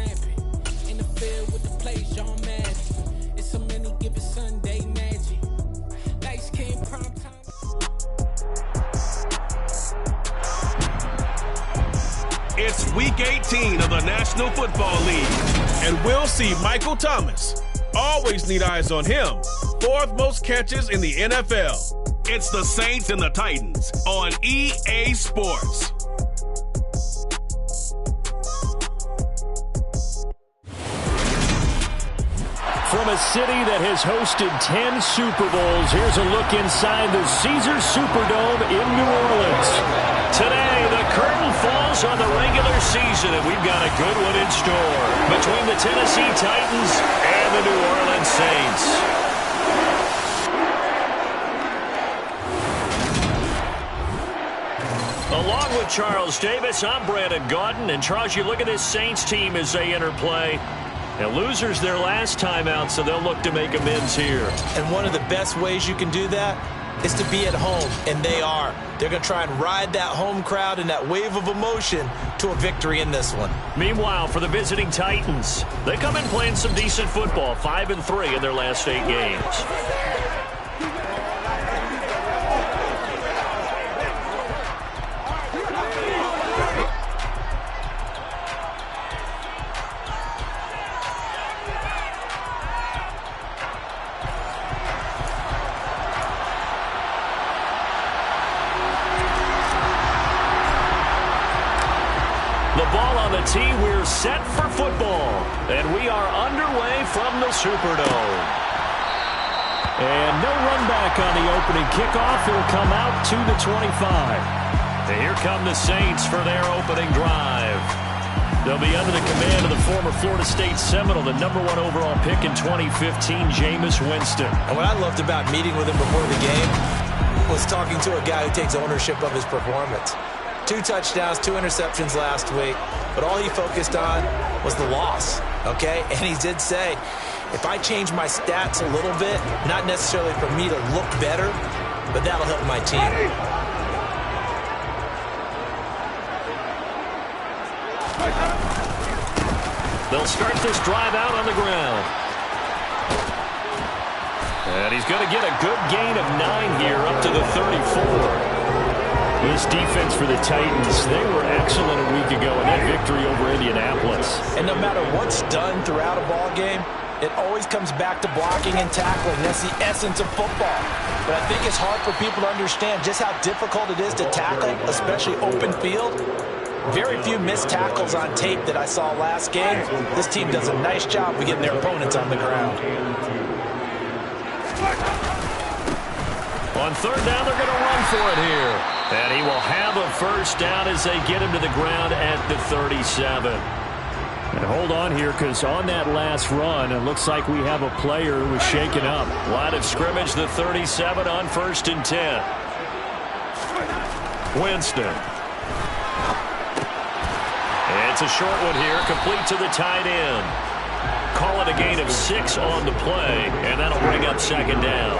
rapping. In the field with the plays, John Madden. It's so many given Sunday magic. Lights came prime time. It's Week 18 of the National Football League, and we'll see Michael Thomas. Always need eyes on him. 4th most catches in the NFL. It's the Saints and the Titans on EA Sports. From a city that has hosted 10 Super Bowls, here's a look inside the Caesars Superdome in New Orleans. Today, the curtain falls on the regular season, and we've got a good one in store between the Tennessee Titans and the New Orleans Saints. Along with Charles Davis, I'm Brandon Gaudin, and Charles, you look at this Saints team as they enter play. And losers their last time out, so they'll look to make amends here. And one of the best ways you can do that is to be at home, and they are. They're going to try and ride that home crowd and that wave of emotion to a victory in this one. Meanwhile, for the visiting Titans, they come in playing some decent football, 5-3 in their last 8 games. We're set for football, and we are underway from the Superdome. And no run back on the opening kickoff. It'll come out to the 25. And here come the Saints for their opening drive. They'll be under the command of the former Florida State Seminole, the #1 overall pick in 2015, Jameis Winston. And what I loved about meeting with him before the game was talking to a guy who takes ownership of his performance. 2 touchdowns, 2 interceptions last week, but all he focused on was the loss, okay? And he did say, if I change my stats a little bit, not necessarily for me to look better, but that'll help my team. They'll start this drive out on the ground. And he's going to get a good gain of 9 here, up to the 34. This defense for the Titans, they were excellent a week ago in that victory over Indianapolis. And no matter what's done throughout a ball game, it always comes back to blocking and tackling. That's the essence of football. But I think it's hard for people to understand just how difficult it is to tackle, especially open field. Very few missed tackles on tape that I saw last game. This team does a nice job of getting their opponents on the ground. On 3rd down, they're going to run for it here. And he will have a first down as they get him to the ground at the 37. And hold on here, because on that last run, it looks like we have a player who was shaken up. Line of scrimmage, the 37 on 1st and 10. Winston. It's a short one here, complete to the tight end. Call it a gain of 6 on the play, and that'll bring up 2nd down.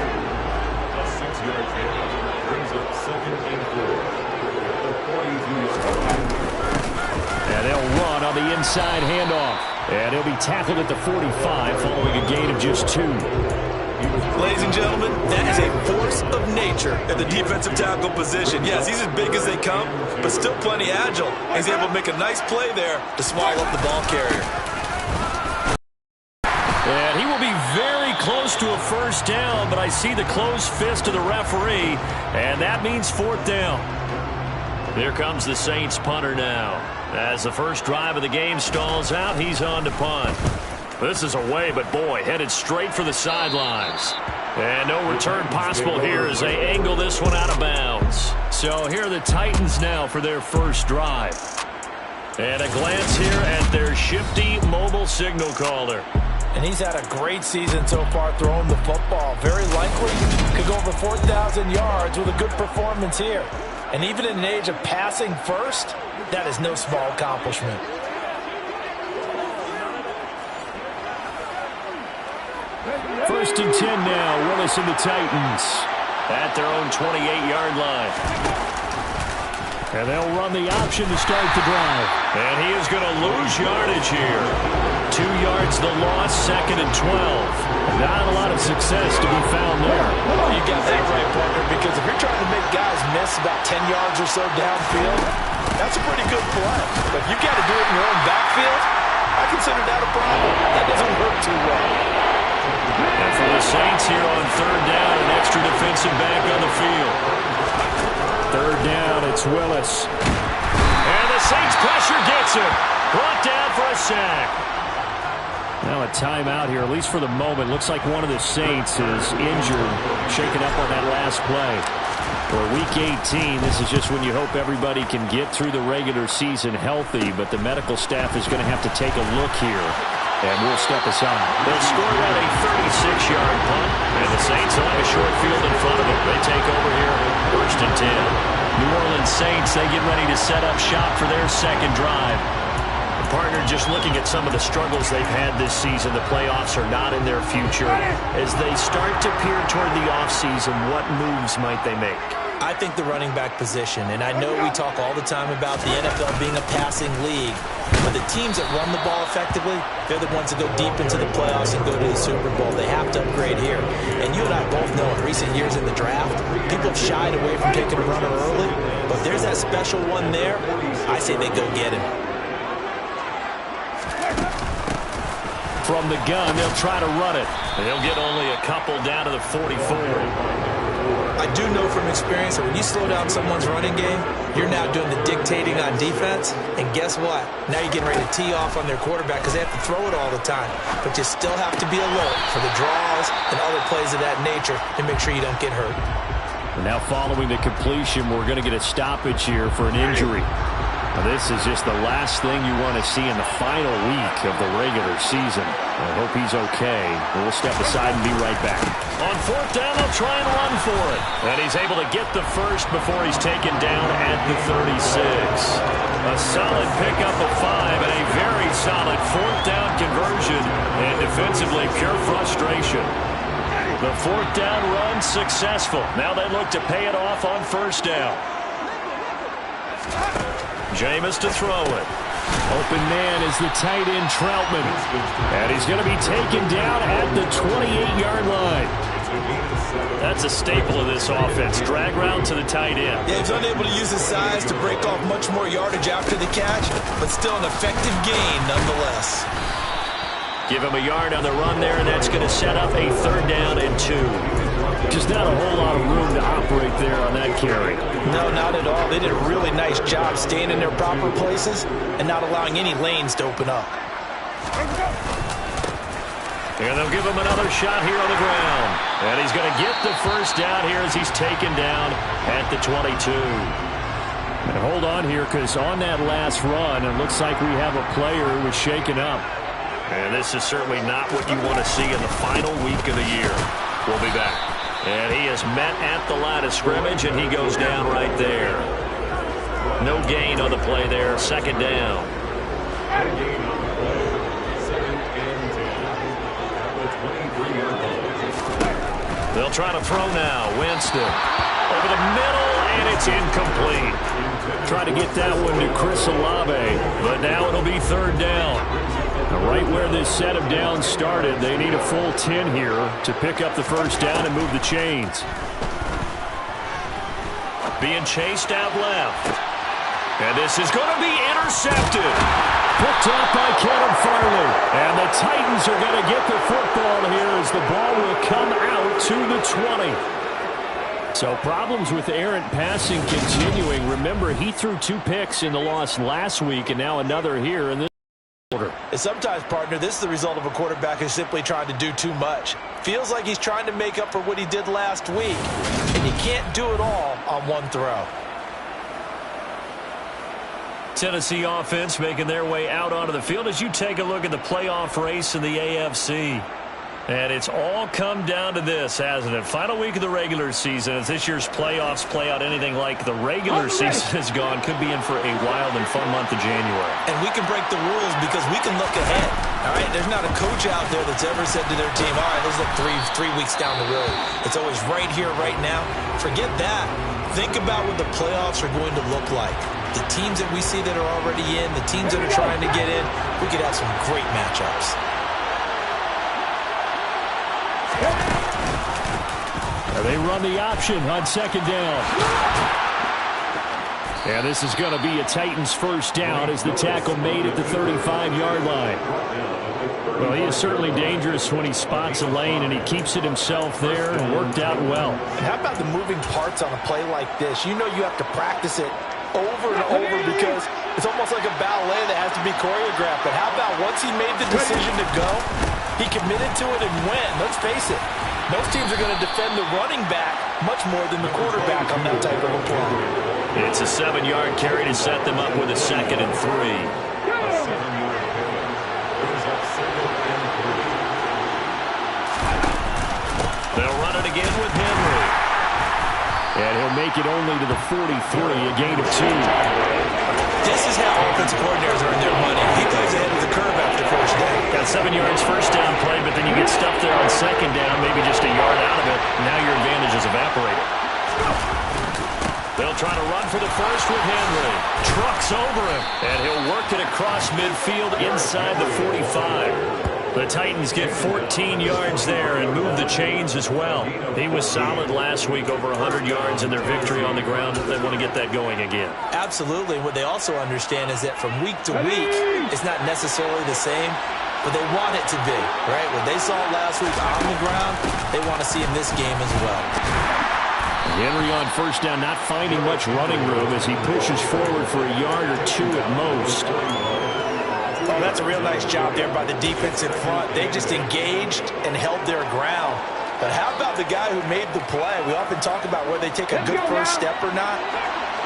And they'll run on the inside handoff. And he'll be tackled at the 45 following a gain of just 2. Ladies and gentlemen, that is a force of nature at the defensive tackle position. Yes, he's as big as they come, but still plenty agile. He's able to make a nice play there to swallow up the ball carrier. And he will be very close to a first down, but I see the closed fist of the referee, and that means 4th down. Here comes the Saints punter now. As the first drive of the game stalls out, he's on to punt. This is away, but boy, headed straight for the sidelines. And no return possible here as they angle this one out of bounds. So here are the Titans now for their first drive. And a glance here at their shifty mobile signal caller. And he's had a great season so far throwing the football. Very likely could go over 4,000 yards with a good performance here. And even in an age of passing first, that is no small accomplishment. First and 10 now, Willis and the Titans at their own 28-yard line. And they'll run the option to start the drive. And he is going to lose yardage here. 2 yards the loss, 2nd and 12. Not a lot of success to be found there. Oh, you got that right, partner, because if you're trying to make guys miss about 10 yards or so downfield, that's a pretty good play. But if you've got to do it in your own backfield, I consider that a problem. That doesn't work too well. And for the Saints here on 3rd down, an extra defensive back on the field. 3rd down, it's Willis. And the Saints pressure gets him. Brought down for a sack. Now a timeout here, at least for the moment. Looks like one of the Saints is injured, shaken up on that last play. For Week 18, this is just when you hope everybody can get through the regular season healthy, but the medical staff is going to have to take a look here. And we'll step aside. They'll score out a 36-yard punt, and the Saints will have a short field in front of them. They take over here, 1st and 10. New Orleans Saints, they get ready to set up shop for their 2nd drive. The partner, just looking at some of the struggles they've had this season, the playoffs are not in their future. As they start to peer toward the offseason, what moves might they make? I think the running back position, and I know we talk all the time about the NFL being a passing league, but the teams that run the ball effectively, they're the ones that go deep into the playoffs and go to the Super Bowl. They have to upgrade here. And you and I both know in recent years in the draft, people have shied away from taking a runner early, but there's that special one there. I say they go get him. From the gun, they'll try to run it. They'll get only a couple down to the 44. I do know from experience that when you slow down someone's running game, you're now doing the dictating on defense. And guess what? Now you're getting ready to tee off on their quarterback because they have to throw it all the time. But you still have to be alert for the draws and other plays of that nature to make sure you don't get hurt. Now following the completion, we're going to get a stoppage here for an injury. Now, this is just the last thing you want to see in the final week of the regular season. I hope he's okay. We'll step aside and be right back. On 4th down, they'll try and run for it. And he's able to get the first before he's taken down at the 36. A solid pickup of 5 and a very solid 4th down conversion. And defensively, pure frustration. The 4th down run successful. Now they look to pay it off on 1st down. Jameis to throw it. Open man is the tight end Troutman. And he's going to be taken down at the 28-yard line. That's a staple of this offense. Drag route to the tight end. Yeah, he's unable to use his size to break off much more yardage after the catch, but still an effective gain nonetheless. Give him a yard on the run there, and that's going to set up a 3rd down and 2. Just not a whole lot of room to operate there on that carry. No, not at all. They did a really nice job staying in their proper places and not allowing any lanes to open up. And they'll give him another shot here on the ground. And he's going to get the 1st down here as he's taken down at the 22. And hold on here, because on that last run, it looks like we have a player who was shaken up. And this is certainly not what you want to see in the final week of the year. We'll be back. And he is met at the line of scrimmage, and he goes down right there. No gain on the play there. 2nd down. They'll try to throw now. Winston over the middle, and it's incomplete. Try to get that one to Chris Olave, but now it'll be 3rd down. Now, right where this set of downs started, they need a full 10 here to pick up the 1st down and move the chains. Being chased out left. And this is going to be intercepted. Picked up by Kevin Farley. And the Titans are going to get the football here as the ball will come out to the 20. So problems with errant passing continuing. Remember, he threw 2 picks in the loss last week and now another here in this quarter. And sometimes, partner, this is the result of a quarterback who's simply trying to do too much. Feels like he's trying to make up for what he did last week. And you can't do it all on one throw. Tennessee offense making their way out onto the field as you take a look at the playoff race in the AFC. And it's all come down to this, hasn't it? Final week of the regular season. As this year's playoffs play out anything like the regular season has gone, could be in for a wild and fun month of January. And we can break the rules because we can look ahead. All right, there's not a coach out there that's ever said to their team, all right, let's look three weeks down the road. It's always right here, right now. Forget that. Think about what the playoffs are going to look like. The teams that we see that are already in, the teams that are trying to get in, we could have some great matchups. They run the option on second down. And this is going to be a Titans first down as the tackle made at the 35-yard line. Well, he is certainly dangerous when he spots a lane, and he keeps it himself there and worked out well. And how about the moving parts on a play like this? You know you have to practice it over and over because it's almost like a ballet that has to be choreographed. But how about once he made the decision to go, he committed to it and went. Let's face it, most teams are going to defend the running back much more than the quarterback on that type of a play. It's a 7-yard carry to set them up with a 2nd and 3. They'll run it again with Henry. And he'll make it only to the 43, a gain of 2. This is how offensive coordinators earn their money. He plays ahead of the curve after first down. Got 7 yards first down play, but then you get stuffed there on second down, maybe just a yard out of it. Now your advantage is evaporated. They'll try to run for the first with Henry. Trucks over him, and he'll work it across midfield inside the 45. The Titans get 14 yards there and move the chains as well. He was solid last week, over 100 yards in their victory on the ground. They want to get that going again. Absolutely. What they also understand is that from week to week, it's not necessarily the same, but they want it to be, right? What they saw last week on the ground, they want to see in this game as well. Henry on first down, not finding much running room as he pushes forward for a yard or 2 at most. Oh, that's a real nice job there by the defense in front. They just engaged and held their ground. But how about the guy who made the play? We often talk about whether they take a good first step or not.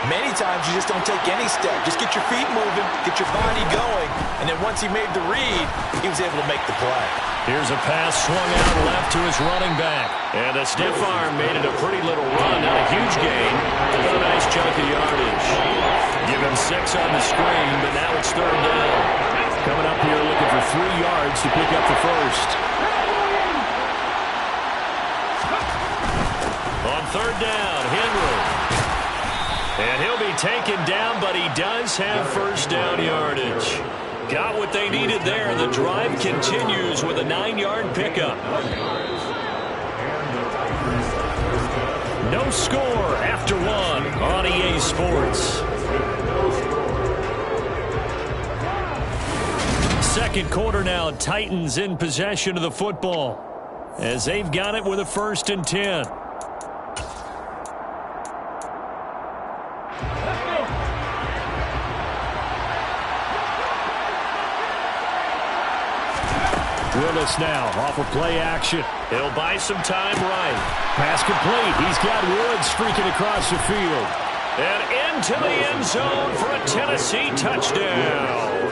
Many times you just don't take any step. Just get your feet moving, get your body going, and then once he made the read, he was able to make the play. Here's a pass swung out left to his running back. And the stiff arm made it a pretty little run, not a huge gain, but a nice chunk of yardage. Give him 6 on the screen, but now it's 3rd down. Coming up here looking for 3 yards to pick up the first. On 3rd down, Henry. And he'll be taken down, but he does have first down yardage. Got what they needed there. The drive continues with a 9-yard pickup. No score after 1 on EA Sports. Second quarter now, Titans in possession of the football as they've got it with a 1st and 10. Willis now off of play action. He'll buy some time right. Pass complete. He's got Woods streaking across the field. And into the end zone for a Tennessee touchdown.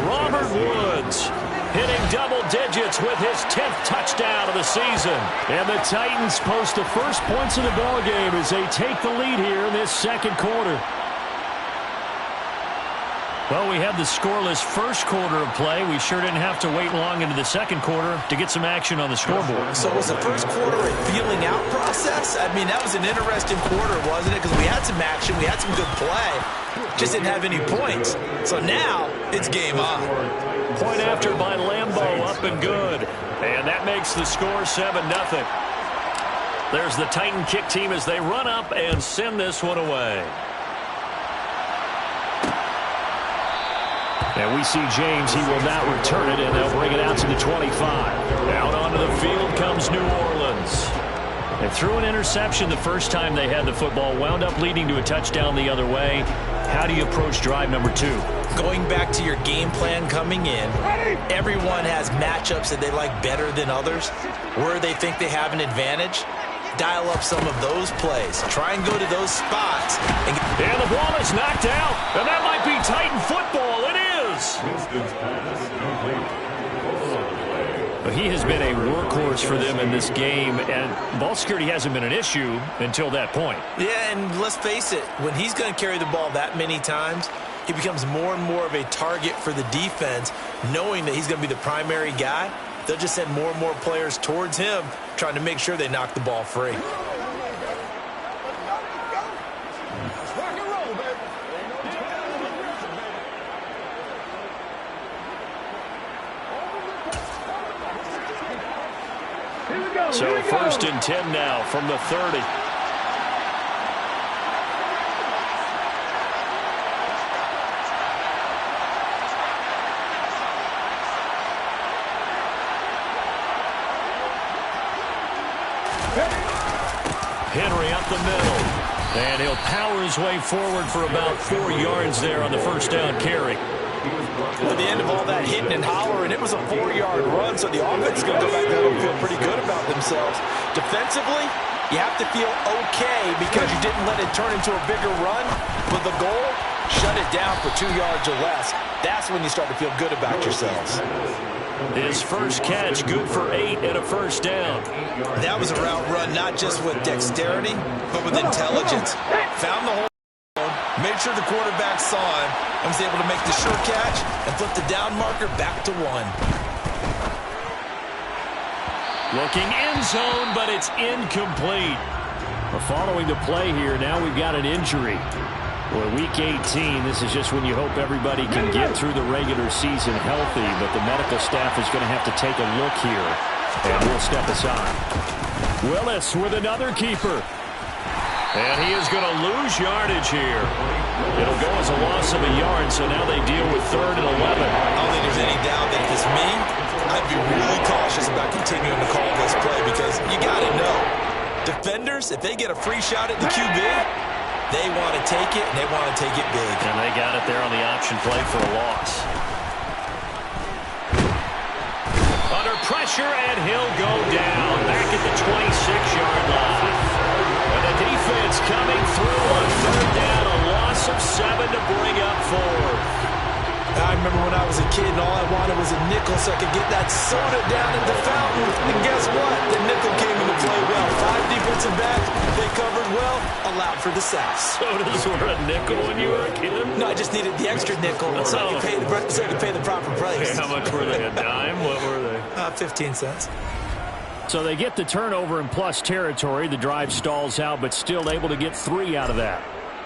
Robert Woods hitting double digits with his 10th touchdown of the season. And the Titans post the first points of the ballgame as they take the lead here in this second quarter. Well, we had the scoreless first quarter of play. We sure didn't have to wait long into the second quarter to get some action on the scoreboard. So was the first quarter a feeling out process? I mean, that was an interesting quarter, wasn't it? Because we had some action, we had some good play, just didn't have any points. So now it's game on. Point after by Lambeau, up and good. And that makes the score 7-0. There's the Titan kick team as they run up and send this one away. And we see James. He will now return it, and they'll bring it out to the 25. Out onto the field comes New Orleans. And threw an interception the first time they had the football. Wound up leading to a touchdown the other way. How do you approach drive number 2? Going back to your game plan coming in, everyone has matchups that they like better than others. Where they think they have an advantage, dial up some of those plays. Try and go to those spots. And the ball is knocked out. And that might be Titan football. It is. But he has been a workhorse for them in this game, and ball security hasn't been an issue until that point. Yeah, and let's face it, when he's going to carry the ball that many times, he becomes more and more of a target for the defense, knowing that he's going to be the primary guy, they'll just send more and more players towards him, trying to make sure they knock the ball free. So 1st and 10 now from the 30. Henry up the middle. And he'll power his way forward for about 4 yards there on the first down carry. At the end of all that hitting and hollering, it was a 4-yard run, so the offense is going to go back there and feel pretty good about themselves. Defensively, you have to feel okay because you didn't let it turn into a bigger run. But the goal, shut it down for 2 yards or less. That's when you start to feel good about yourselves. His first catch, good for 8 and a first down. That was a route run not just with dexterity, but with intelligence. Found the hole, made sure the quarterback saw him, and was able to make the sure catch and flip the down marker back to 1. Looking end zone, but it's incomplete. Following the play here, now we've got an injury. Well, week 18, this is just when you hope everybody can get through the regular season healthy, but the medical staff is going to have to take a look here, and we'll step aside. Willis with another keeper. And he is going to lose yardage here. It'll go as a loss of a yard, so now they deal with 3rd and 11. I don't think there's any doubt that if it's me, I'd be really cautious about continuing to call this play because you got to know, defenders, if they get a free shot at the QB, they want to take it, and they want to take it big. And they got it there on the option play for a loss. Under pressure, and he'll go down back at the 26-yard line. And the defense coming through on 3rd down, a loss of 7 to bring up 4th. I remember when I was a kid and all I wanted was a nickel so I could get that soda down at the fountain. And guess what? The nickel came into play well. 5 defensive backs, they covered well, allowed for the sacks. Sodas were a nickel when you were a kid? No, I just needed the extra nickel so I could pay the proper price. How much were they? A dime? What were they? 15 cents. So they get the turnover in plus territory. The drive stalls out, but still able to get 3 out of that.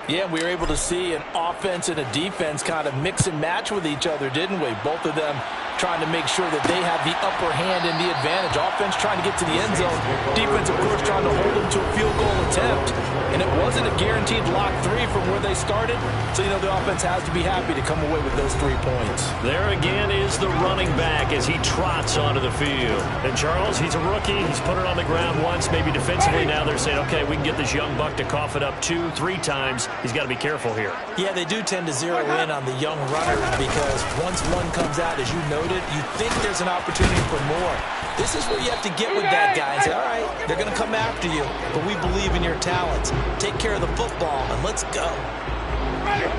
Yeah, we were able to see an offense and a defense kind of mix and match with each other, didn't we? Both of them trying to make sure that they have the upper hand and the advantage. Offense trying to get to the end zone. Defense, of course, trying to hold them to a field goal attempt. And it wasn't a guaranteed lock 3 from where they started. So, you know, the offense has to be happy to come away with those 3 points. There again is the running back as he trots onto the field. And Charles, he's a rookie. He's put it on the ground once, maybe defensively. Now they're saying, okay, we can get this young buck to cough it up 2, 3 times. He's got to be careful here. Yeah, they do tend to zero in on the young runners because once one comes out, as you noted, you think there's an opportunity for more. This is where you have to get with that guy and say, all right, they're going to come after you, but we believe in your talents. Take care of the football, and let's go.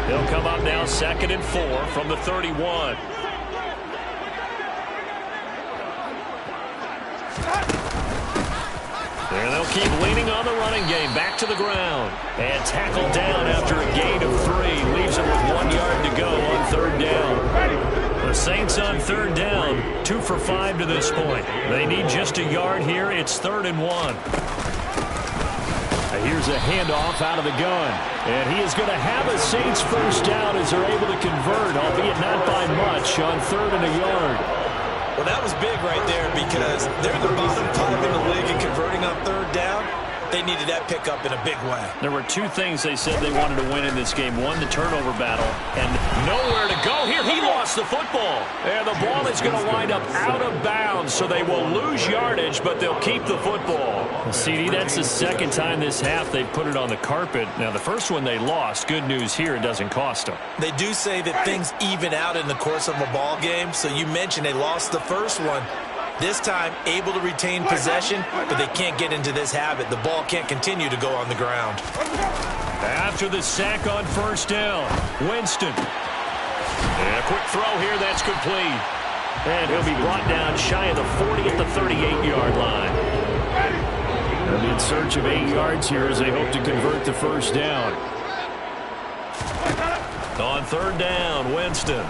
He'll come up now 2nd and 4 from the 31. And they'll keep leaning on the running game. Back to the ground. And tackled down after a gain of 3. Leaves it with 1 yard to go on 3rd down. The Saints on 3rd down. 2 for 5 to this point. They need just a yard here. It's 3rd and 1. Here's a handoff out of the gun. And he is going to have a Saints first down as they're able to convert, albeit not by much, on 3rd and a yard. Well, that was big right there because they're the bottom 5 in the league in converting on 3rd down. They needed that pickup in a big way. There were 2 things they said they wanted to win in this game. 1, the turnover battle, and nowhere to go here. He lost the football. And the ball is going to wind up out of bounds, so they will lose yardage, but they'll keep the football. CD, that's the 2nd time this half they've put it on the carpet. Now, the first one they lost. Good news here, it doesn't cost them. They do say that things even out in the course of a ball game, so you mentioned they lost the first one. This time, able to retain possession, but they can't get into this habit. The ball can't continue to go on the ground. After the sack on 1st down, Winston. And a quick throw here, that's complete. And he'll be brought down shy of the 40 at the 38-yard line. And in search of 8 yards here as they hope to convert the first down. On 3rd down, Winston.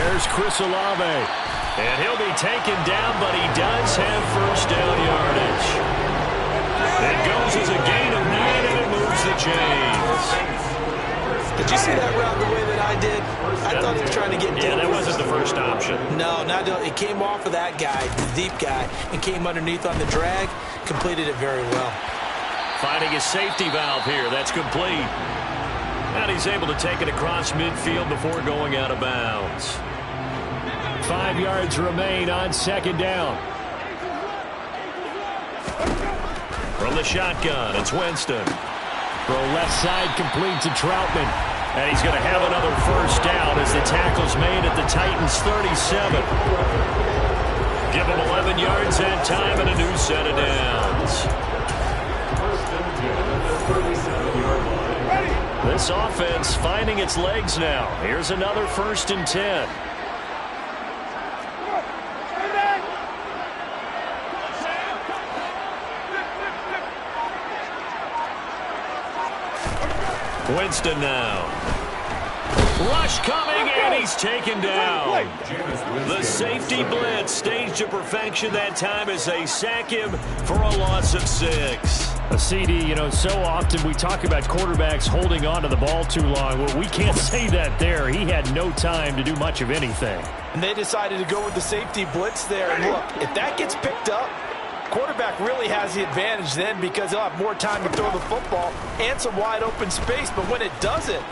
There's Chris Olave. And he'll be taken down, but he does have first down yardage. It goes as a gain of 9, and it moves the chains. Did you see that route the way that I did? I thought he was trying to get deep. Yeah, that wasn't the first option. No, it came off of that guy, the deep guy, and came underneath on the drag. Completed it very well. Finding his safety valve here. That's complete. And he's able to take it across midfield before going out of bounds. 5 yards remain on second down. From the shotgun, it's Winston. Throw left side, complete to Troutman. And he's going to have another first down as the tackle's made at the Titans' 37. Give him 11 yards that time and a new set of downs. This offense finding its legs now. Here's another 1st and 10. Winston now. Rush coming, and he's taken down. The safety blitz staged to perfection that time as they sack him for a loss of 6. A CD, you know, so often we talk about quarterbacks holding on to the ball too long. Well, we can't say that there. He had no time to do much of anything. And they decided to go with the safety blitz there. And look, if that gets picked up, quarterback really has the advantage then because he'll have more time to throw the football and some wide open space. But when it doesn't,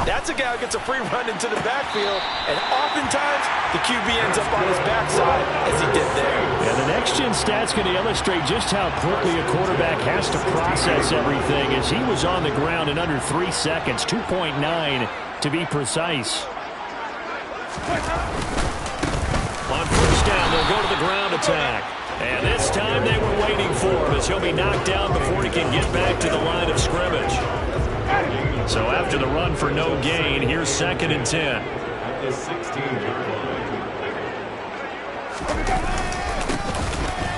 that's a guy who gets a free run into the backfield, and oftentimes the QB ends up on his backside as he did there. Yeah, the next-gen stat's going to illustrate just how quickly a quarterback has to process everything as he was on the ground in under 3 seconds, 2.9 to be precise. On first down, they'll go to the ground attack. And this time they were waiting for him as he'll be knocked down before he can get back to the line of scrimmage. So after the run for no gain, here's 2nd and 10.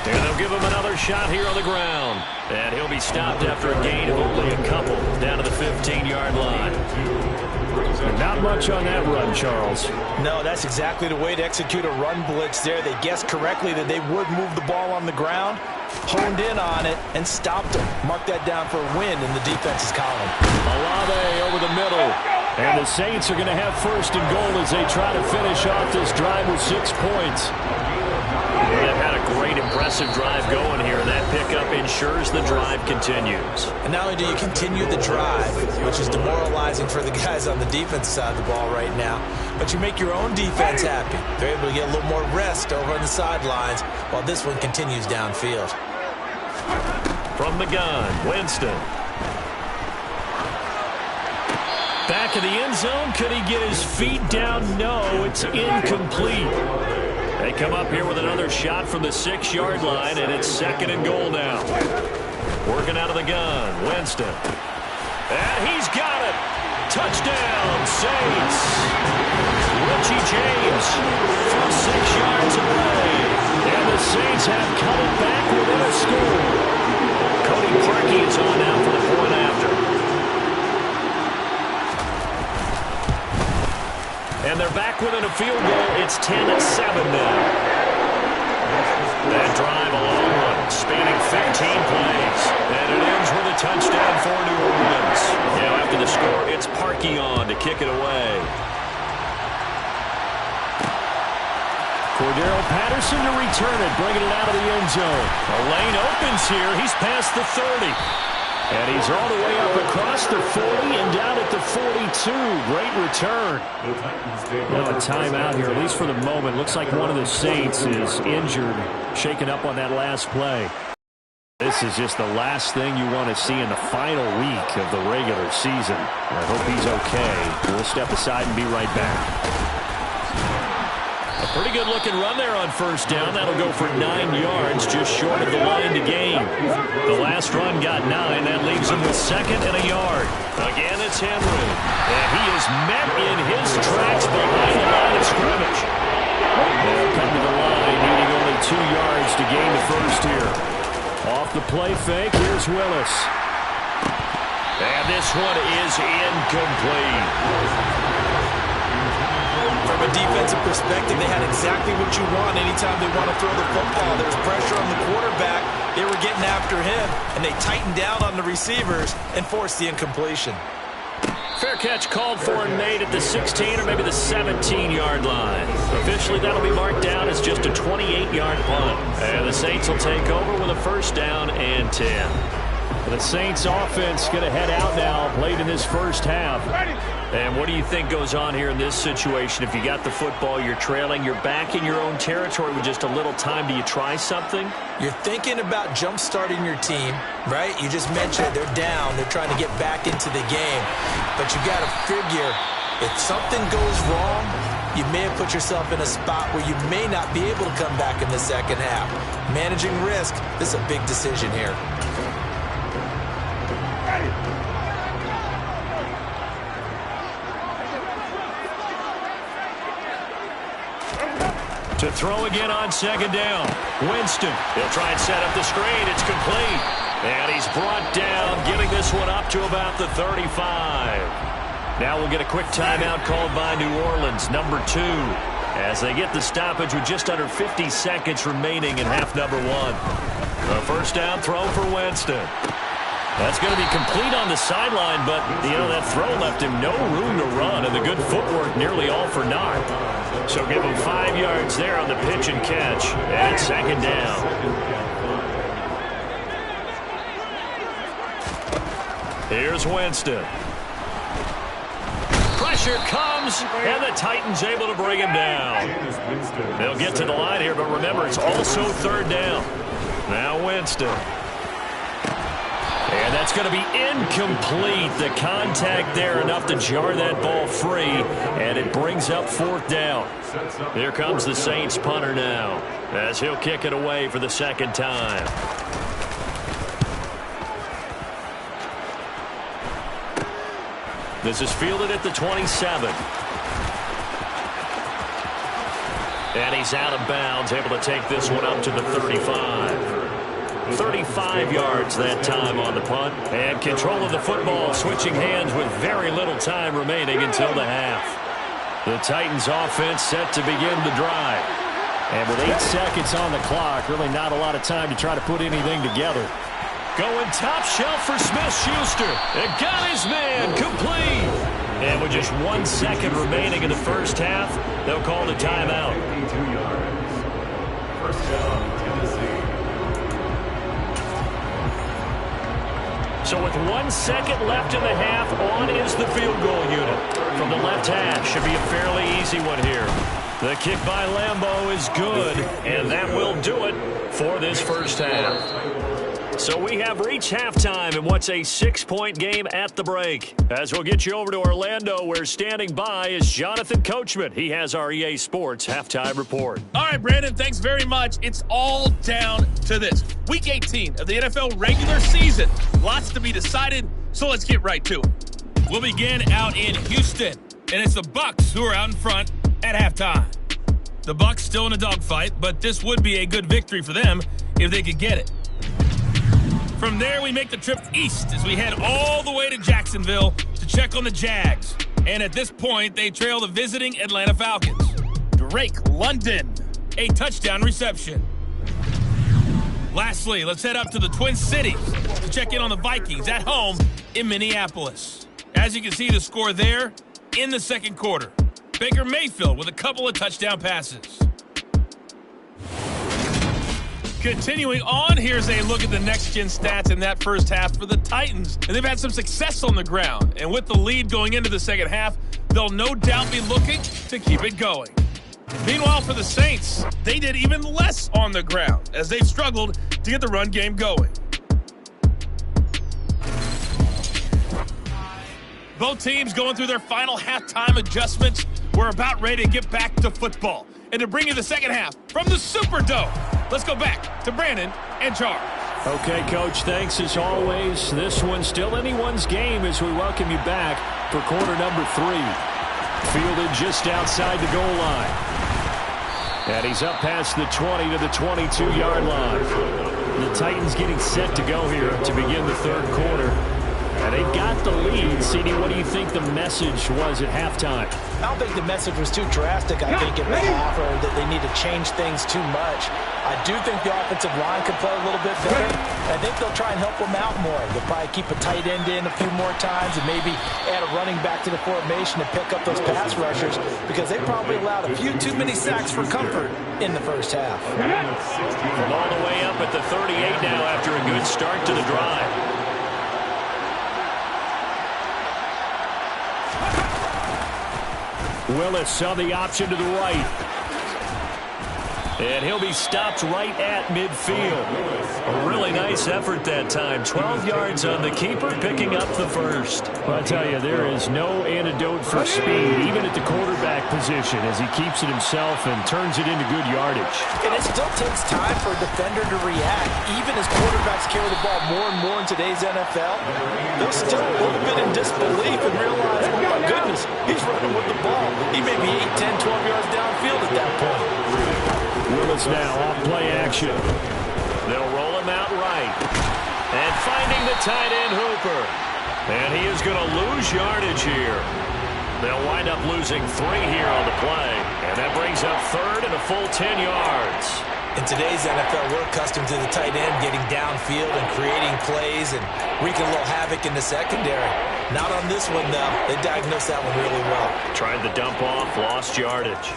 And they'll give him another shot here on the ground. And he'll be stopped after a gain of only a couple down to the 15-yard line. Not much on that run, Charles. No, that's exactly the way to execute a run blitz there. They guessed correctly that they would move the ball on the ground, honed in on it, and stopped them. Mark that down for a win in the defense's column. Olave over the middle. And the Saints are going to have 1st and goal as they try to finish off this drive with 6 points. They've had a great, impressive drive going here. That pickup ensures the drive continues. And not only do you continue the drive, which is demoralizing for the guys on the defense side of the ball right now, but you make your own defense happy. They're able to get a little more rest over on the sidelines while this one continues downfield. From the gun, Winston. Back of the end zone. Could he get his feet down? No, it's incomplete. They come up here with another shot from the 6-yard line, and it's 2nd and goal now. Working out of the gun, Winston. And he's got it. Touchdown, Saints. Richie James from 6 yards away. And the Saints have come back within a score. Cody Parkey is on now for the point after. And they're back within a field goal. It's 10-7 now. That drive, a long one, spanning 15 plays. And it ends with a touchdown for New Orleans. Now after the score, it's Parkey on to kick it away. Cordero Patterson to return it, bringing it out of the end zone. A lane opens here. He's past the 30. And he's all the way up across the 40 and down at the 42. Great return. Now a timeout here, at least for the moment. Looks like one of the Saints is injured, shaken up on that last play. This is just the last thing you want to see in the final week of the regular season. I hope he's okay. We'll step aside and be right back. A pretty good looking run there on first down. That'll go for 9 yards, just short of the line to gain. The last run got 9. That leaves him with 2nd and a yard. Again, it's Henry. And he is met in his tracks behind the line of scrimmage. They'll come to the line, needing only 2 yards to gain the first here. Off the play fake, here's Willis. And this one is incomplete. From a defensive perspective, they had exactly what you want anytime they want to throw the football. There's pressure on the quarterback. They were getting after him, and they tightened down on the receivers and forced the incompletion. Fair catch called for and made at the 16 or maybe the 17-yard line. Officially, that'll be marked down as just a 28-yard punt. And the Saints will take over with a first down and 10. The Saints offense going to head out now late in this first half. And what do you think goes on here in this situation? If you got the football, you're trailing, you're back in your own territory with just a little time. Do you try something? You're thinking about jump-starting your team, right? You just mentioned they're down. They're trying to get back into the game. But you got to figure if something goes wrong, you may have put yourself in a spot where you may not be able to come back in the second half. Managing risk, this is a big decision here. To throw again on second down. Winston. He'll try and set up the screen. It's complete. And he's brought down, getting this one up to about the 35. Now we'll get a quick timeout called by New Orleans, number 2, as they get the stoppage with just under 50 seconds remaining in half number 1. A first down throw for Winston. That's going to be complete on the sideline, but, you know, that throw left him no room to run, and the good footwork nearly all for naught. So give him 5 yards there on the pitch and catch, and it's second down. Here's Winston. Pressure comes, and the Titans able to bring him down. They'll get to the line here, but remember, it's also third down. Now Winston. And that's going to be incomplete. The contact there enough to jar that ball free, and it brings up fourth down. Here comes the Saints punter now, as he'll kick it away for the second time. This is fielded at the 27. And he's out of bounds, able to take this one up to the 35. 35 yards that time on the punt. And control of the football, switching hands with very little time remaining until the half. The Titans offense set to begin the drive. And with 8 seconds on the clock, really not a lot of time to try to put anything together. Going top shelf for Smith-Schuster. It got his man complete. And with just 1 second remaining in the first half, they'll call the timeout. 82 yards. First down, Tennessee. So with 1 second left in the half, on is the field goal unit. From the left hash, should be a fairly easy one here. The kick by Lambeau is good, and that will do it for this first half. So we have reached halftime in what's a 6-point game at the break. As we'll get you over to Orlando, where standing by is Jonathan Coachman. He has our EA Sports halftime report. All right, Brandon, thanks very much. It's all down to this. Week 18 of the NFL regular season. Lots to be decided, so let's get right to it. We'll begin out in Houston, and it's the Bucs who are out in front at halftime. The Bucs still in a dogfight, but this would be a good victory for them if they could get it. From there, we make the trip east as we head all the way to Jacksonville to check on the Jags. And at this point, they trail the visiting Atlanta Falcons. Drake London, a touchdown reception. Lastly, let's head up to the Twin Cities to check in on the Vikings at home in Minneapolis. As you can see, the score there in the second quarter. Baker Mayfield with a couple of touchdown passes. Continuing on, here's a look at the next-gen stats in that first half for the Titans. And they've had some success on the ground. And with the lead going into the second half, they'll no doubt be looking to keep it going. Meanwhile, for the Saints, they did even less on the ground as they've struggled to get the run game going. Both teams going through their final halftime adjustments. We're about ready to get back to football. And to bring you the second half from the Superdome, let's go back to Brandon and Charles. Okay, Coach, thanks as always. This one's still anyone's game as we welcome you back for quarter number 3. Fielded just outside the goal line. And he's up past the 20 to the 22-yard line. The Titans getting set to go here to begin the third quarter. And they got the lead. CD, what do you think the message was at halftime? I don't think the message was too drastic, I think, in the half, or that they need to change things too much. I do think the offensive line could play a little bit better. I think they'll try and help them out more. They'll probably keep a tight end in a few more times and maybe add a running back to the formation to pick up those pass rushers, because they probably allowed a few too many sacks for comfort in the first half. From all the way up at the 38 now after a good start to the drive. Willis on the option to the right. And he'll be stopped right at midfield. A really nice effort that time. 12 yards on the keeper, picking up the first. Well, I tell you, there is no antidote for speed, even at the quarterback position, as he keeps it himself and turns it into good yardage. And it still takes time for a defender to react. Even as quarterbacks carry the ball more and more in today's NFL, they're still a little bit in disbelief and realize, oh my goodness, he's running with the ball. He may be 8, 10, 12 yards downfield at that point. Willis now off play action. They'll roll him out right. And finding the tight end Hooper. And he is going to lose yardage here. They'll wind up losing 3 here on the play. And that brings up third and a full 10 yards. In today's NFL, we're accustomed to the tight end getting downfield and creating plays and wreaking a little havoc in the secondary. Not on this one, though. They diagnosed that one really well. Tried the dump off, lost yardage.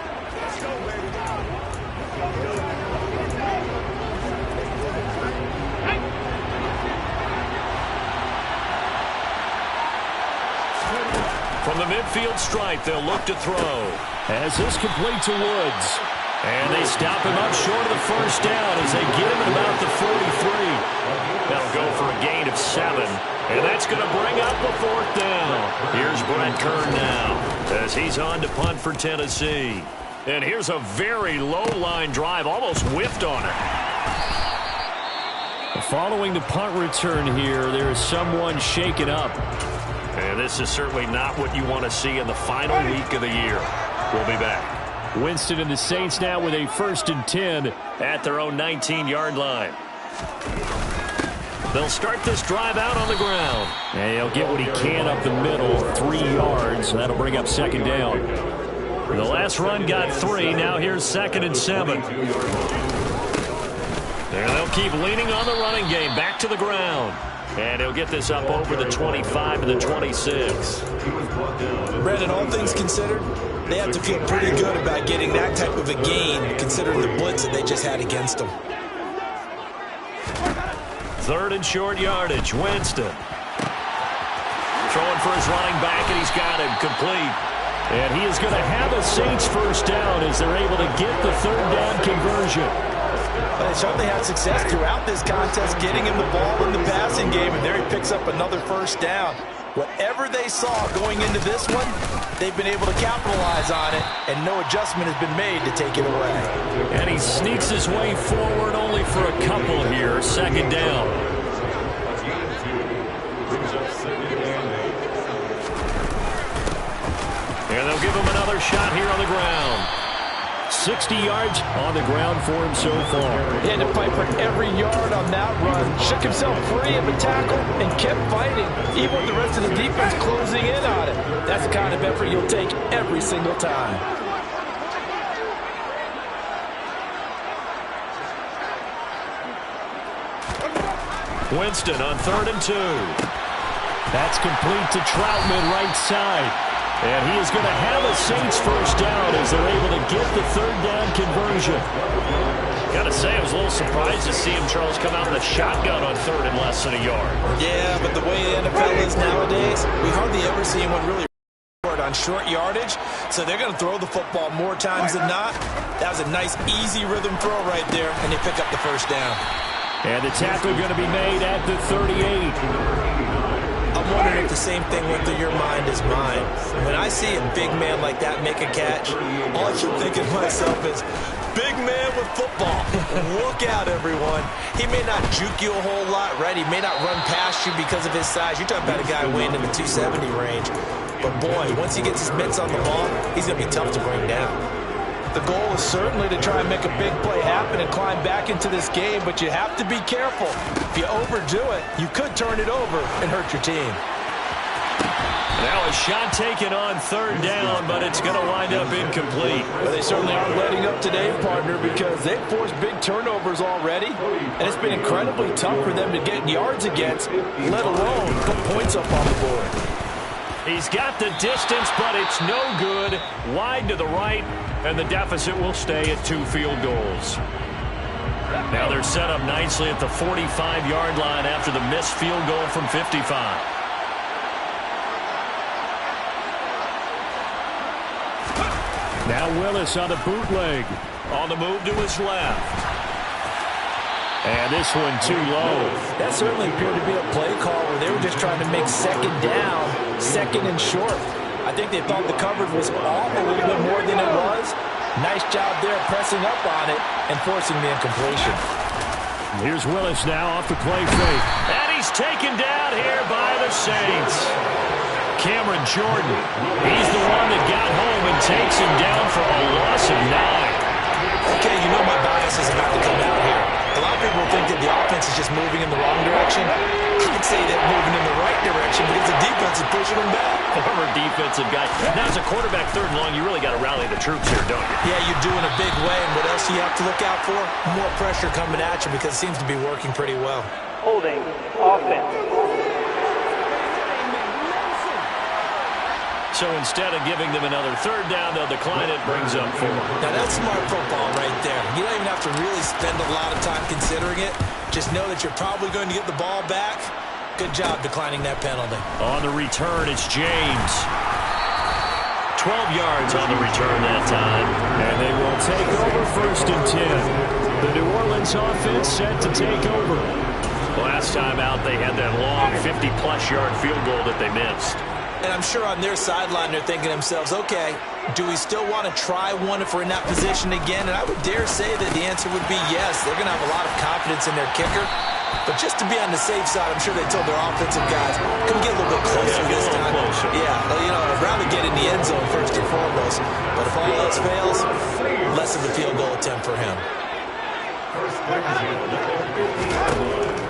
From the midfield stripe, they'll look to throw. As this complete to Woods. And they stop him up short of the first down as they get him at about the 43. That'll go for a gain of 7. And that's going to bring up a 4th down. Here's Brett Kern now as he's on to punt for Tennessee. And here's a very low-line drive, almost whiffed on it. Following the punt return here, there is someone shaken up. And this is certainly not what you want to see in the final week of the year. We'll be back. Winston and the Saints now with a 1st and 10 at their own 19-yard line. They'll start this drive out on the ground. And he'll get what he can up the middle, 3 yards. And that'll bring up 2nd down. The last run got 3. Now here's 2nd and 7. And they'll keep leaning on the running game. Back to the ground. And he'll get this up over the 25 and the 26. Brandon, all things considered, they have to feel pretty good about getting that type of a gain, considering the blitz that they just had against them. 3rd and short yardage. Winston throwing for his running back, and he's got him complete. And he is going to have a Saints 1st down as they're able to get the 3rd down conversion. But they certainly had success throughout this contest, getting him the ball in the passing game, and there he picks up another 1st down. Whatever they saw going into this one, they've been able to capitalize on it, and no adjustment has been made to take it away. And he sneaks his way forward only for a couple here. 2nd down. And they'll give him another shot here on the ground. 60 yards on the ground for him so far. He had to fight for every yard on that run. Shook himself free of a tackle and kept fighting, even with the rest of the defense closing in on it. That's the kind of effort you'll take every single time. Winston on 3rd and 2. That's complete to Troutman right side. And he is going to have a Saints 1st down as they're able to get the 3rd down conversion. Got to say, I was a little surprised to see him, Charles, come out in the shotgun on 3rd and less than a yard. Yeah, but the way the NFL is nowadays, we hardly ever see anyone really on short yardage, so they're going to throw the football more times than not. That was a nice, easy rhythm throw right there, and they pick up the 1st down. And the tackle going to be made at the 38. I'm wondering if the same thing went through your mind as mine. When I see a big man like that make a catch, all I keep thinking to myself is, big man with football. Look out, everyone. He may not juke you a whole lot, right? He may not run past you because of his size. You're talking about a guy weighing in the 270 range. But, boy, once he gets his mitts on the ball, he's going to be tough to bring down. The goal is certainly to try and make a big play happen and climb back into this game, but you have to be careful. If you overdo it, you could turn it over and hurt your team. Now a shot taken on third down, but it's going to wind up incomplete. Well, they certainly aren't letting up today, partner, because they've forced big turnovers already, and it's been incredibly tough for them to get yards against, let alone put points up on the board. He's got the distance, but it's no good. Wide to the right, and the deficit will stay at 2 field goals. Now they're set up nicely at the 45-yard line after the missed field goal from 55. Now Willis on a bootleg. On the move to his left. And this one too low. That certainly appeared to be a play call where they were just trying to make second down, second and short. I think they thought the coverage was off a little bit more than it was. Nice job there pressing up on it and forcing the incompletion. Here's Willis now off the play fake. And he's taken down here by the Saints. Cameron Jordan, he's the one that got home and takes him down for a loss of 9. Okay, you know my bias is about to come out here. A lot of people think that the offense is just moving in the wrong direction. I'd say they're moving in the right direction because the defense is pushing them back. Former defensive guy. Now, as a quarterback third and long, you really got to rally the troops here, don't you? Yeah, you do in a big way. And what else do you have to look out for? More pressure coming at you because it seems to be working pretty well. Holding offense. So instead of giving them another third down, they'll decline it, brings up 4. Now that's smart football right there. You don't even have to really spend a lot of time considering it. Just know that you're probably going to get the ball back. Good job declining that penalty. On the return, it's James. 12 yards on the return that time. And they will take over 1st and 10. The New Orleans offense set to take over. Last time out, they had that long 50-plus yard field goal that they missed. And I'm sure on their sideline they're thinking to themselves, okay, do we still want to try one if we're in that position again? And I would dare say that the answer would be yes. They're going to have a lot of confidence in their kicker. But just to be on the safe side, I'm sure they told their offensive guys, come get a little bit closer this time. Yeah, well, you know, I'd rather get in the end zone first and foremost. But if all else fails, less of a field goal attempt for him.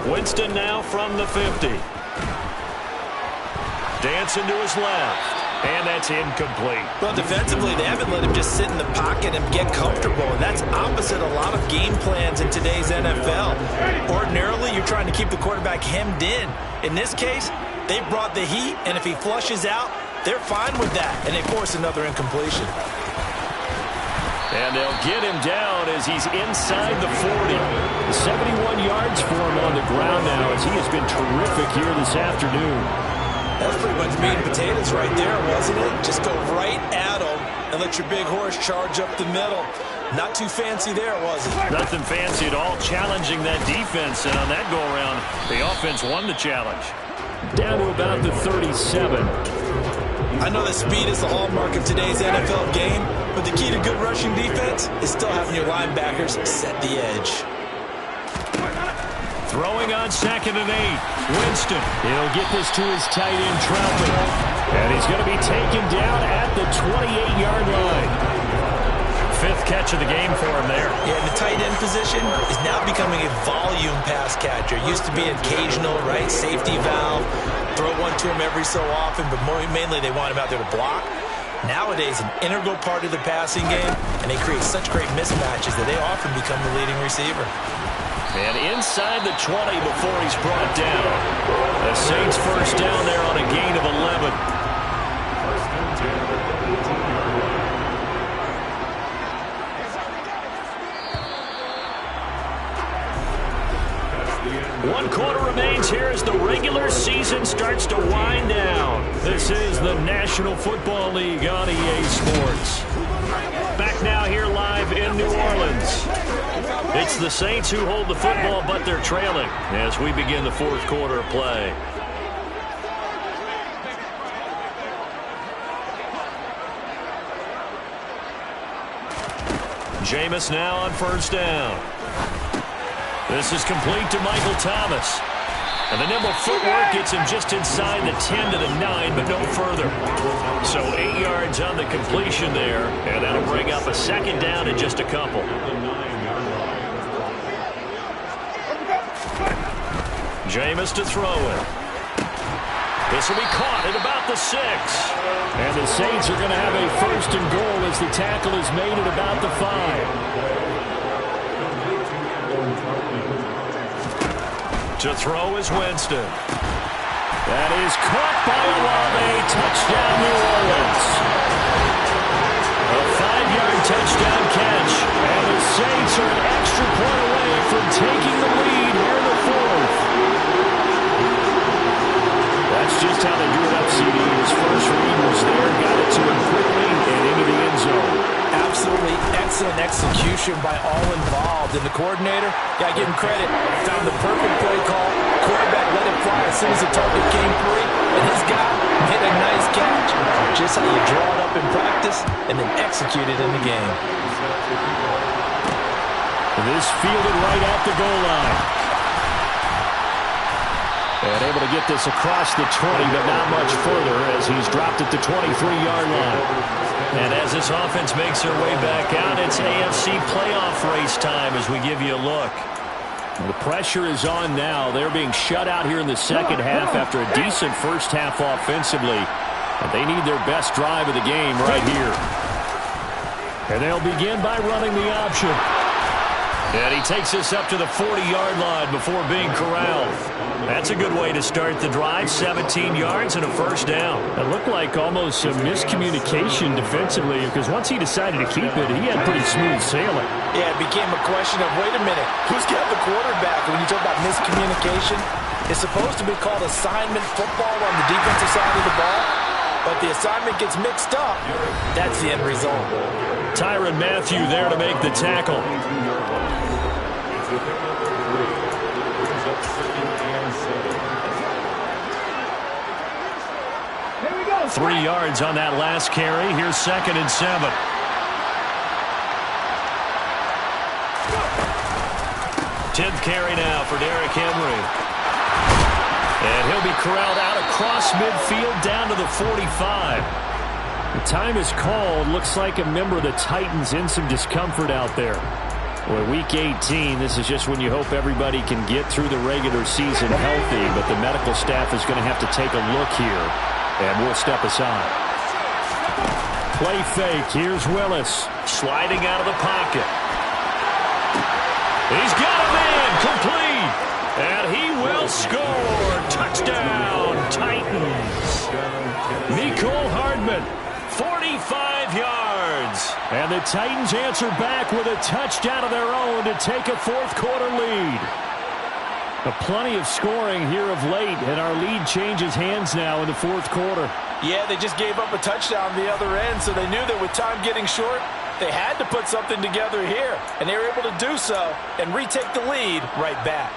Winston now from the 50. Dancing to his left. And that's incomplete. Well, defensively, they haven't let him just sit in the pocket and get comfortable. And that's opposite a lot of game plans in today's NFL. Ordinarily, you're trying to keep the quarterback hemmed in. In this case, they brought the heat, and if he flushes out, they're fine with that. And they force another incompletion. And they'll get him down as he's inside the 40. 71 yards for him on the ground now as he has been terrific here this afternoon. That's pretty much meat and potatoes right there, wasn't it? Just go right at him and let your big horse charge up the middle. Not too fancy there, was it? Nothing fancy at all, challenging that defense. And on that go-around, the offense won the challenge. Down to about the 37. I know that speed is the hallmark of today's NFL game, but the key to good rushing defense is still having your linebackers set the edge. Throwing on 2nd and 8. Winston. He'll get this to his tight end, Troutman. And he's going to be taken down at the 28-yard line. 5th catch of the game for him there. Yeah, the tight end position is now becoming a volume pass catcher. Used to be occasional, right? Safety valve. Throw one to him every so often, but mainly they want him out there to block. Nowadays, an integral part of the passing game, and they create such great mismatches that they often become the leading receiver. And inside the 20 before he's brought down. The Saints first down there on a gain of 11. One quarter remains here as the regular season starts to wind down. This is the National Football League on EA Sports. Back now here live in New Orleans. It's the Saints who hold the football, but they're trailing as we begin the 4th quarter of play. Jameis now on 1st down. This is complete to Michael Thomas. And the nimble footwork gets him just inside the 10 to the 9, but no further. So 8 yards on the completion there, and that'll bring up a second down in just a couple. Jameis to throw it. This will be caught at about the 6. And the Saints are going to have a first and goal as the tackle is made at about the 5. To throw is Winston. That is caught by Olave. Touchdown, New Orleans. A 5-yard touchdown catch. And the Saints are an extra point away from taking the lead here in the 4th. That's just how they drew it up, CD. His first read was there, got it to him quickly, and into the end zone. Absolutely excellent execution by all involved. And the coordinator, got to give him credit, found the perfect play call. Quarterback let it fly as soon as the target came free. And this guy hit a nice catch. Just how you draw it up in practice and then execute it in the game. This fielded right at the goal line. And able to get this across the 20, but not much further as he's dropped at the 23-yard line. And as this offense makes their way back out, it's AFC playoff race time as we give you a look. The pressure is on now. They're being shut out here in the second half after a decent first half offensively. And they need their best drive of the game right here. And they'll begin by running the option. And he takes this up to the 40-yard line before being corralled. That's a good way to start the drive. 17 yards and a first down. It looked like almost a miscommunication defensively because once he decided to keep it, he had pretty smooth sailing. Yeah, it became a question of, wait a minute, who's got the quarterback? When you talk about miscommunication, it's supposed to be called assignment football on the defensive side of the ball, but the assignment gets mixed up. That's the end result. Tyrann Mathieu there to make the tackle. 3 yards on that last carry. Here's 2nd and 7. Tenth carry now for Derrick Henry. And he'll be corralled out across midfield down to the 45. The time is called. Looks like a member of the Titans in some discomfort out there. Well, week 18, this is just when you hope everybody can get through the regular season healthy, but the medical staff is going to have to take a look here, and we'll step aside. Play fake. Here's Willis. Sliding out of the pocket. He's got a man complete, and he will score. Touchdown, Titans. Mecole Hardman. 45 yards. And the Titans answer back with a touchdown of their own to take a fourth-quarter lead. Plenty of scoring here of late, and our lead changes hands now in the fourth quarter. Yeah, they just gave up a touchdown on the other end, so they knew that with time getting short, they had to put something together here. And they were able to do so and retake the lead right back.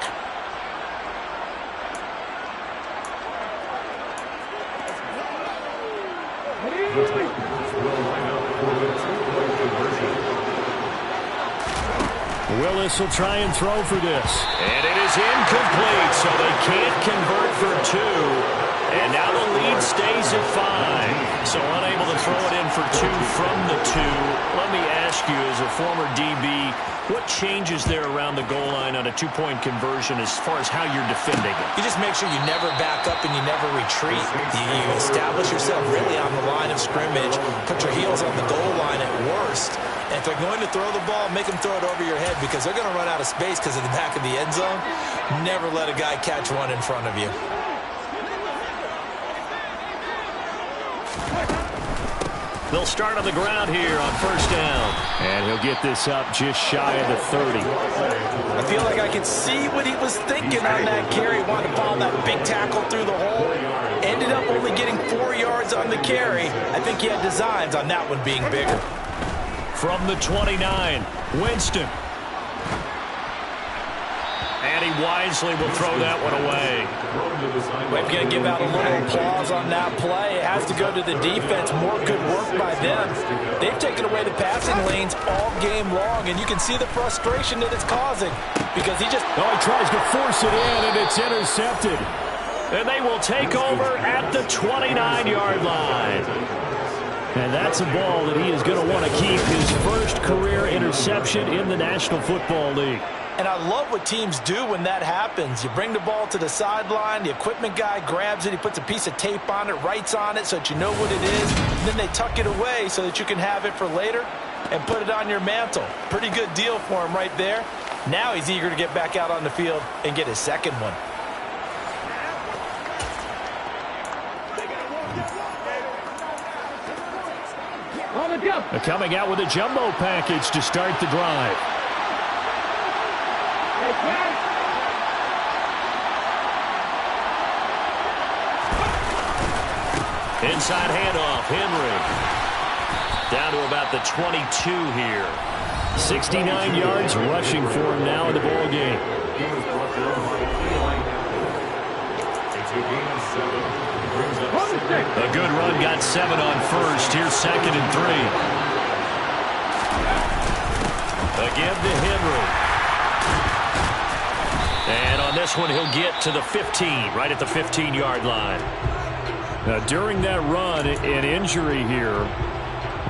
Willis will try and throw for this. And it is incomplete, so they can't convert for 2. And now the lead stays at 5. So unable to throw it in for 2 from the 2. Let me ask you, as a former DB, what changes there around the goal line on a 2-point conversion as far as how you're defending it? You just make sure you never back up and you never retreat. You establish yourself really on the line of scrimmage, put your heels on the goal line at worst. And if they're going to throw the ball, make them throw it over your head because they're going to run out of space because of the back of the end zone. Never let a guy catch one in front of you. They'll start on the ground here on first down. And he'll get this up just shy of the 30. I feel like I could see what he was thinking on that carry. Wanted to follow that big tackle through the hole. Ended up only getting 4 yards on the carry. I think he had designs on that one being bigger. From the 29, Winston. And he wisely will throw that one away. We've got to give out a little applause on that play. It has to go to the defense. More good work by them. They've taken away the passing lanes all game long, and you can see the frustration that it's causing because he just... Oh, he tries to force it in, and it's intercepted. And they will take over at the 29-yard line. And that's a ball that he is going to want to keep, his first career interception in the National Football League. And I love what teams do when that happens. You bring the ball to the sideline, the equipment guy grabs it, he puts a piece of tape on it, writes on it so that you know what it is, and then they tuck it away so that you can have it for later and put it on your mantle. Pretty good deal for him right there. Now he's eager to get back out on the field and get his second one. They're coming out with a jumbo package to start the drive. Inside handoff, Henry. Down to about the 22 here. 69 yards rushing for him now in the ball game. A good run, got 7 on first. Here's 2nd and 3. Again to Henry. And on this one, he'll get to the 15, right at the 15-yard line. Now, during that run, an injury here.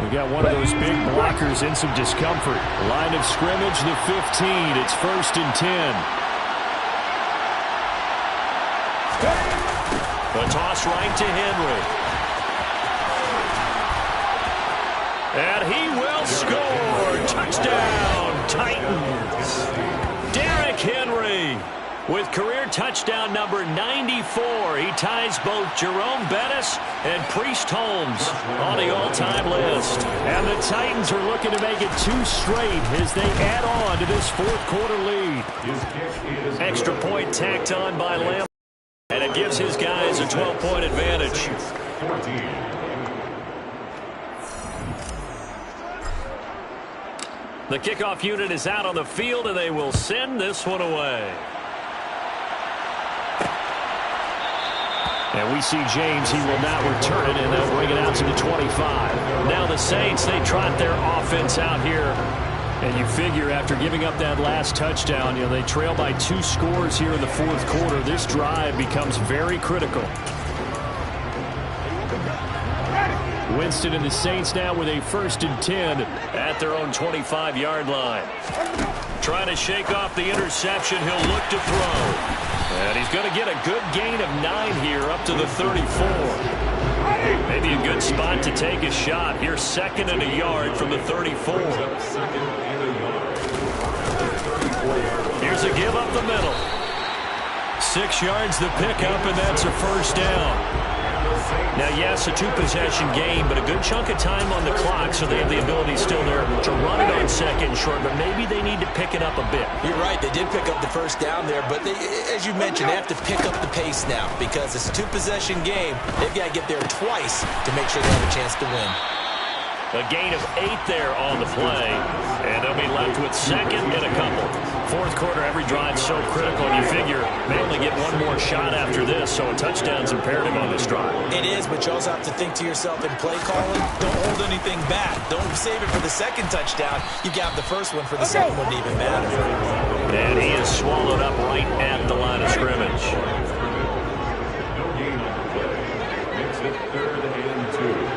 We got one of those big blockers in some discomfort. Line of scrimmage, the 15. It's 1st and 10. The toss right to Henry. And he will score. Touchdown, Titans. Derrick Henry with career touchdown number 94. He ties both Jerome Bettis and Priest Holmes on the all-time list. And the Titans are looking to make it 2 straight as they add on to this 4th quarter lead. Extra point tacked on by Lamb. And it gives his guys a 12-point advantage. The kickoff unit is out on the field, and they will send this one away. And we see James, he will not return it, and they'll bring it out to the 25. Now the Saints, they trot their offense out here. And you figure after giving up that last touchdown, they trail by 2 scores here in the 4th quarter. This drive becomes very critical. Winston and the Saints now with a 1st and 10 at their own 25-yard line. Trying to shake off the interception. He'll look to throw. And he's going to get a good gain of 9 here up to the 34. Maybe a good spot to take a shot. Here's 2nd and a yard from the 34. Here's a give up the middle. 6 yards the pickup, and that's a 1st down. Now, yes, a 2-possession game, but a good chunk of time on the clock, so they have the ability still there to run it on 2nd and short, but maybe they need to pick it up a bit. You're right. They did pick up the 1st down there, but as you mentioned, they have to pick up the pace now because it's a 2-possession game. They've got to get there twice to make sure they have a chance to win. A gain of 8 there on the play, and they'll be left with 2nd and a couple. 4th quarter, every drive so critical, and you figure they only get one more shot after this, so a touchdown's imperative on this drive. It is, but you also have to think to yourself in play calling, don't hold anything back. Don't save it for the 2nd touchdown. You got the 1st one for the 2nd one to even matter. And he is swallowed up right at the line of scrimmage. No gain on the play. Makes it 3rd and 2.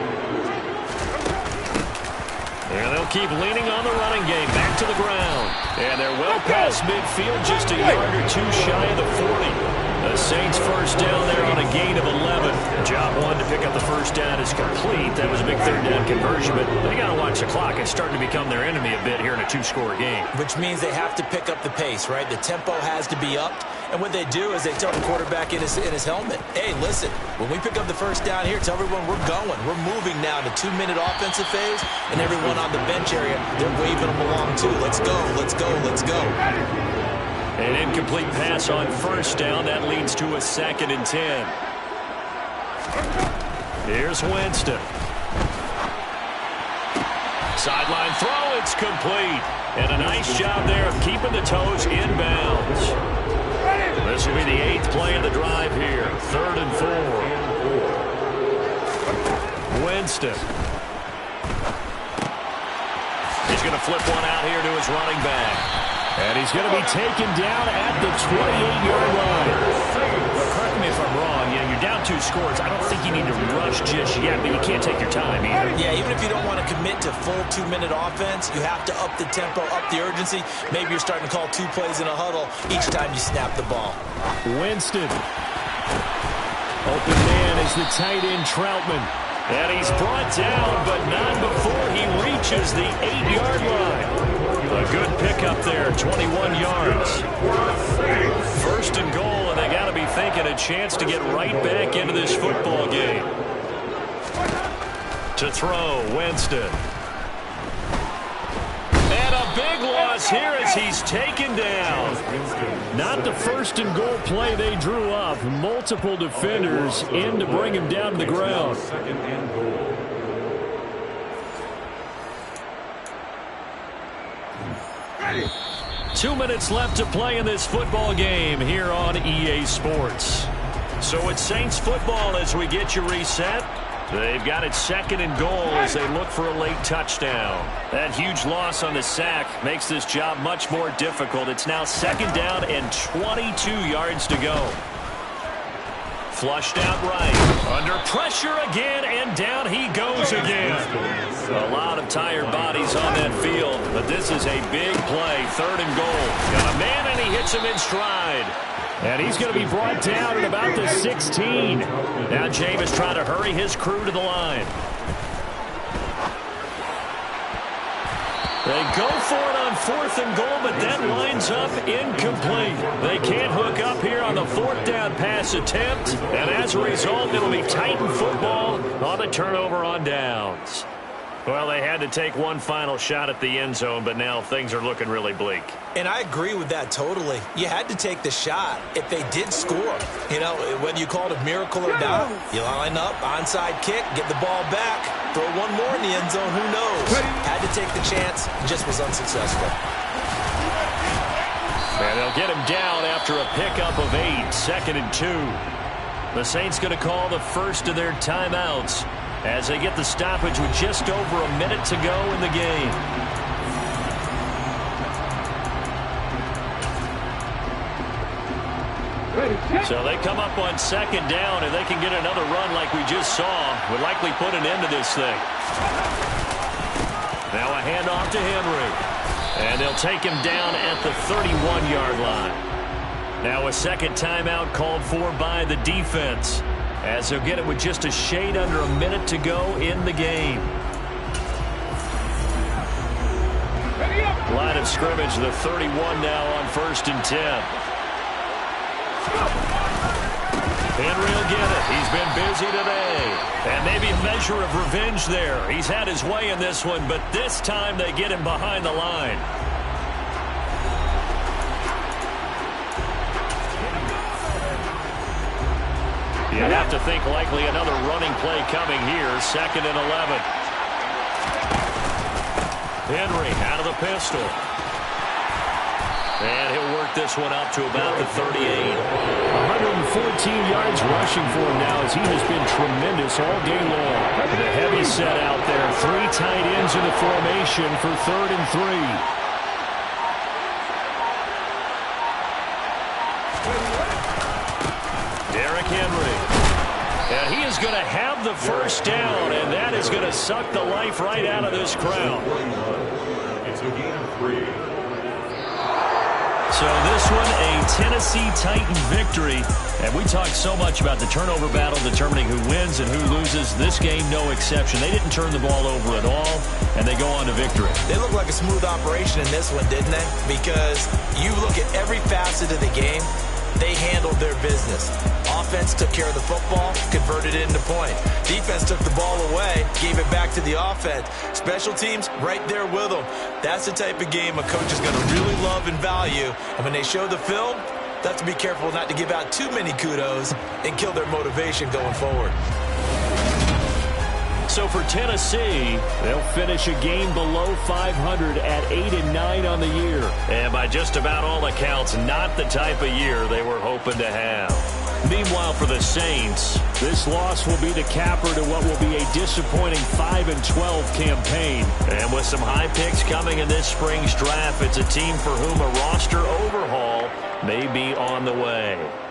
And they'll keep leaning on the running game. Back to the ground. And they're well past midfield, just a yard or 2 shy of the 40. The Saints 1st down there on a gain of 11. Job 1 to pick up the 1st down is complete. That was a big 3rd down conversion, but they got to watch the clock. It's starting to become their enemy a bit here in a 2-score game. Which means they have to pick up the pace, right? The tempo has to be upped. And what they do is they tell the quarterback in his helmet, hey, listen, when we pick up the 1st down here, tell everyone we're going. We're moving now to 2-minute offensive phase, and everyone on the bench area, they're waving them along too. Let's go, let's go, let's go. An incomplete pass on 1st down. That leads to a 2nd and 10. Here's Winston. Sideline throw, it's complete. And a nice job there of keeping the toes inbounds. Winston. He's going to flip one out here to his running back. And he's going to be taken down at the 28-yard line. Well, correct me if I'm wrong. You're down 2 scores. I don't think you need to rush just yet, but you can't take your time either. Yeah, even if you don't want to commit to full 2-minute offense, you have to up the tempo, up the urgency. Maybe you're starting to call 2 plays in a huddle each time you snap the ball. Winston. Open man is the tight end Troutman. And he's brought down, but not before he reaches the 8-yard line. A good pickup there, 21 yards. First and goal, and they got to be thinking a chance to get right back into this football game. To throw, Winston. And a big loss here as he's taken down. Not the first and goal play they drew up. Multiple defenders in to bring him down to the ground. Second and goal. Ready. 2 minutes left to play in this football game here on EA Sports. So it's Saints football as we get you reset. They've got it second and goal as they look for a late touchdown. That huge loss on the sack makes this job much more difficult. It's now second down and 22 yards to go. Flushed out right. Under pressure again, and down he goes again. A lot of tired bodies on that field, but this is a big play. Third and goal. Got a man, and he hits him in stride. And he's going to be brought down at about the 16. Now Jameis trying to hurry his crew to the line. They go for it on fourth and goal, but that lines up incomplete. They can't hook up here on the fourth down pass attempt, and as a result, it'll be Titan football on the turnover on downs. Well, they had to take one final shot at the end zone, but now things are looking really bleak. And I agree with that totally. You had to take the shot if they did score. You know, whether you call it a miracle or not, you line up, onside kick, get the ball back, throw one more in the end zone, who knows? Had to take the chance, just was unsuccessful. And they'll get him down after a pickup of 8, second and 2. The Saints going to call the first of their timeouts as they get the stoppage with just over a minute to go in the game. So they come up on second down, and they can get another run like we just saw. Would likely put an end to this thing. Now a handoff to Henry. And they'll take him down at the 31-yard line. Now a second timeout called for by the defense, as they'll get it with just a shade under a minute to go in the game. Line of scrimmage, the 31 now on 1st and 10. Henry will get it. He's been busy today. And maybe a measure of revenge there. He's had his way in this one, but this time they get him behind the line. You have to think likely another running play coming here. 2nd and 11. Henry out of the pistol. And he'll work this one up to about the 38. 114 yards rushing for him now as he has been tremendous all day long. The heavy set out there. 3 tight ends in the formation for 3rd and 3. Derrick Henry. And he is going to have the first down, and that is going to suck the life right out of this crowd. It's a gain of 3. So this one, a Tennessee Titan victory. And we talked so much about the turnover battle determining who wins and who loses. This game, no exception. They didn't turn the ball over at all, and they go on to victory. They look like a smooth operation in this one, didn't they? Because you look at every facet of the game, they handled their business. Offense took care of the football, converted it into points. Defense took the ball away, gave it back to the offense. Special teams, right there with them. That's the type of game a coach is going to really love and value. And when they show the film, they have to be careful not to give out too many kudos and kill their motivation going forward. So for Tennessee, they'll finish a game below 500 at 8-9 on the year. And by just about all accounts, not the type of year they were hoping to have. Meanwhile, for the Saints, this loss will be the capper to what will be a disappointing 5-12 campaign. And with some high picks coming in this spring's draft, it's a team for whom a roster overhaul may be on the way.